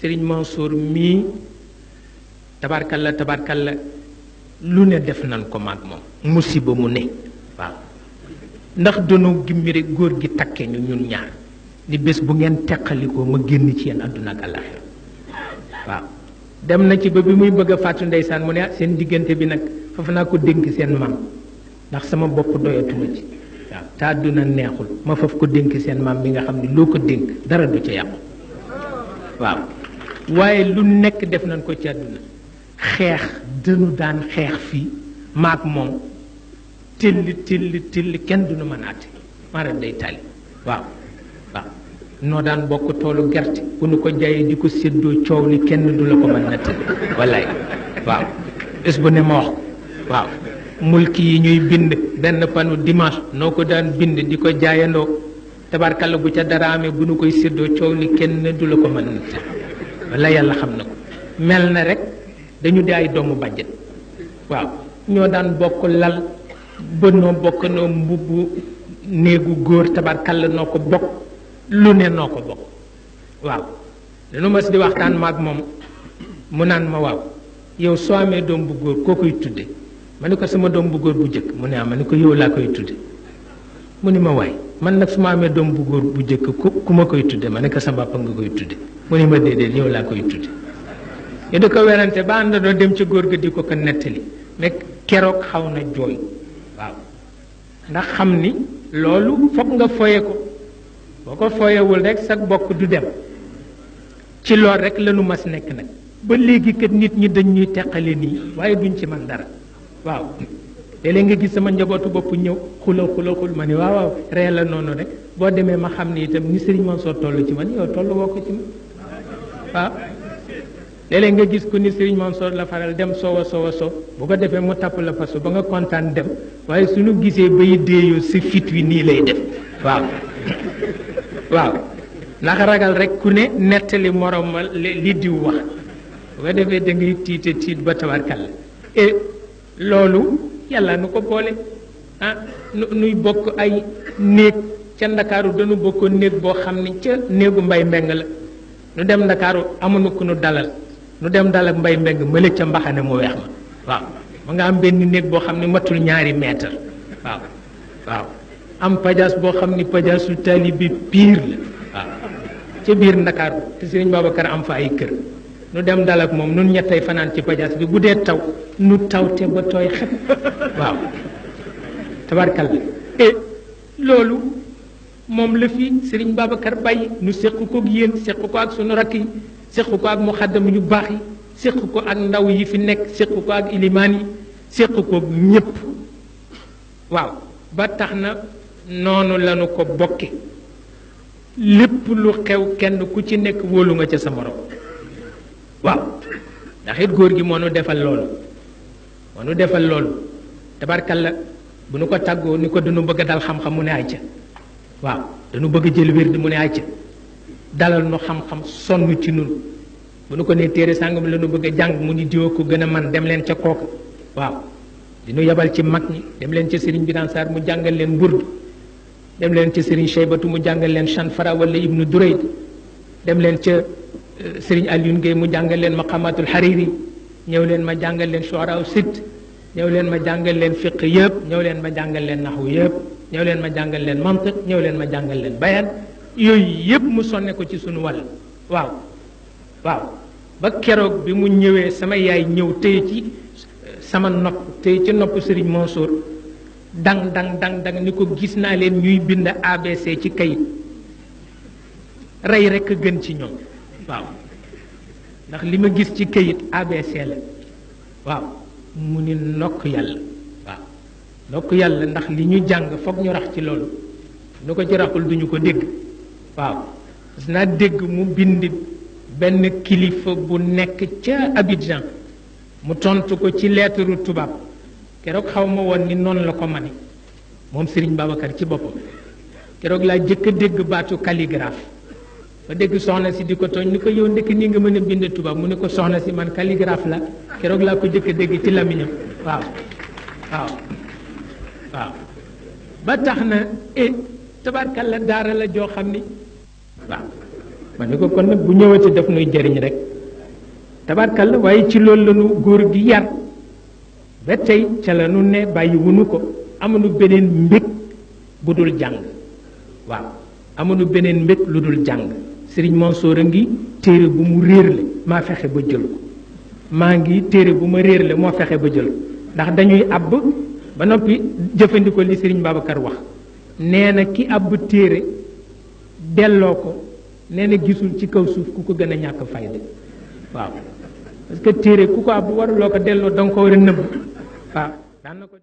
Serigne Mansour mii tabarkalla lu ne def nan ko maag moom musiba mu ne waaw ndax doonu gimmi rek góor gi takke ñu ñun ñaar ni bés bu ngeen teqalikoo ma génn ci yéen àdduna ak àllaxira waaw dem na ci ba bi muy bëgg a fàttu ndeysaan mu ne seen diggante bi nag foofu naa ko dénk seen maam ndax sama bopp doyatuma ci waaw te àdduna neexul ma faf ko dénk seen maam bi nga xam ne loo ko dénk dara du ca yàqu waaw waaye lu nekk def nañ ko ci àdduna xeex dënu daan xeex fii maag moom till kenn duñu mën aate maanaam day tali waaw noo daan bokk toolu gerte bu nu ko jaayee di ko séddoo coow li kenn du la ko mën natt wallaay waaw bés bu ne ma wax ko waaw mulki yi ñuy bind benn panu dimanche noo ko daan bind di ko jaayandoo tabarkalla bu ca dara amee bu nu koy séddoo coow li kenn du la ko mën natt wallaay yàlla xam na ko mel na rek dañu di ay doomu bàjjet waaw ñoo daan bokk lal ba noo bokk noo mbubbu néegu góor tabarkalla noo ko bokk lu ne noo ko bokk waaw dañu mas di waxtaan maag moom mu naan ma waaw yow soo amee doom bu góor koo koy tudde ma ne ko sama doom bu góor bu jëkk mu ne ma ne ko yow laa koy tudde mu ni ma waay man nag su ma amee doom bu góor bu jëkk ku ma koy tudde ma ne ko sa papa nga koy tudde mu ne ma déedéet yow laa koy tudde ñu di ko werante ba ànd doo dem ci góor ga di ko ko nettali mais keroog xaw na jooy waaw ndax xam ni loolu foog nga foye ko boo ko fooyewul rek sa bokk du dem ci lool rek lanu mas nekk nag ba léegi kat nit ñi dañ ñuy teqale nii waaye duñ ci man dara waaw léeg-léeg nga gis sama njabootu bopp ñëw xul ma ni waaw ree la noonu rek boo demee ma xam ni itam ni Serigne Mansour toll ci man yow toll woo ko ci man waaw léeg-léeg nga gis ko ni Serigne Mansour la faral dem soowa bu ko defee mu tapp la fasu ba nga kontaan dem waaye suñu gisee bay déeyoo sa fit wi nii lay def waaw ndax ragal rek ku ne nettali morom ma li diw wax bu ko defee da ngay tiit ba tabarkalla et loolu yàlla nu ko boole nuy bokk ay néeg ca ndakaaru dañu bokkoon néeg boo xam ni ca néegu mbay mbeng la nu dem ndakaaru amuñu ku nu dalal nu dem dal ak mbay mbeng mële ca mbaxane mu weex ma waaw ma nga am benn néeg boo xam ni matul 2 mètre waaw am pajaas boo xam ni pajaasu taalibe piir la waaw ca biir ndakaaru te Sëriñ Babacar am fa ay kër nu dem dal ak moom nun ñettay fanaan ci pajaas bi bu dee taw nu tawte ba tooy xet waaw tabarkalla et loolu moom la fi Sëriñ Babacar bàyyi nu séq ko ak yéen séq ko ak sunu rakk yi séq ko ak muxaddam yu baax yi séq ko ak ndaw yi fi nekk séq ko ak ilimaan yi séq ko ak ñépp waaw ba tax na noonu lanu ko bokke lépp lu xew kenn ku ci nekk wóolu nga ca sa morom waaw ndax it góor gi moo nu defal loolu tabarkalla bu nu ko tàggoo ni ko dañu bëgg a dal xam-xam mu ne ay ca waaw dañu bëgg a jël wér di mu ne ay ca dalal nu xam-xam sonn ci nun bu nu ko nee téere sàngam la nu bëgg a jàng mu ni diwa ko gën a man dem leen ca kooka waaw di nu yebal ci mag ñi dem leen ca Serigne Birane Sarr mu jàngal leen burdu dem leen ca Serigne Cheybatu mu jàngal leen Chanfara wala Ibnu Durayd dem leen ca Serigne Alioune Gueye mu jàngal leen maqamatul Hariri ñëw leen ma jàngal leen Shu'ara Sitt ñëw leen ma jàngal leen fiq yëpp ñëw leen ma jàngal leen naxwu yëpp ñëw leen ma jàngal leen mantiq ñëw leen ma jàngal leen bayaan yooyu yëpp mu sonne ko ci sunu wàll waaw ba keroog bi mu ñëwee sama yaay ñëw téye ci sama nopp téye ci nopp Serigne Mansour dang ni ko gis naa leen ñuy bind ABC ci kayit rey rek a gën ci ñoom waaw ndax li ma gis ci kayit ABC la waaw mu ni nokk yàlla ndax li ñu jàng foog ñu rax ci loolu nu ko ci raxul duñu ko dégg waaw parce que naa dégg mu bind benn kilifa bu nekk ca Abidjan mu tontu ko ci lettre tubaab keroog xaw ma woon ni noonu la ko mane moom Serigne Babacar ci boppam keroog laa jëkk a dégg baatu calligraphe ba dégg soxna si di ko tooñ ni ko yow ndekk nii nga mën a bind tubaab mu ne ko soxna si man calligraphe la keroog laa ko jëkk a dégg ci lamiñam waaw ba tax na tabarkalla daara la joo xam ni waaw ma ne ko kon nag bu ñëwati daf nuy jëriñ rek tabarkalla waaye ci loolu la nu góor gi yar ba tey ca la nu ne bàyyi wunu ko amuñu beneen mbég bu dul jàng waaw amuñu beneen mbég lu dul jàng Sëriñ Mansour a ngi téere bu mu réerle maa fexe ba jël ko maa ngi téere bu ma réerle moo fexe ba jël ko ndax dañuy àbb ba noppi jëfandikoo li Sëriñ Babacar wax nee na ki àbb téere delloo ko nee na gisul ci kaw suuf ku ko gën a ñàkk fayda waaw parce que téere ku ko àbb waruloo ko delloo danga ko war a nëbb waaw daan na ko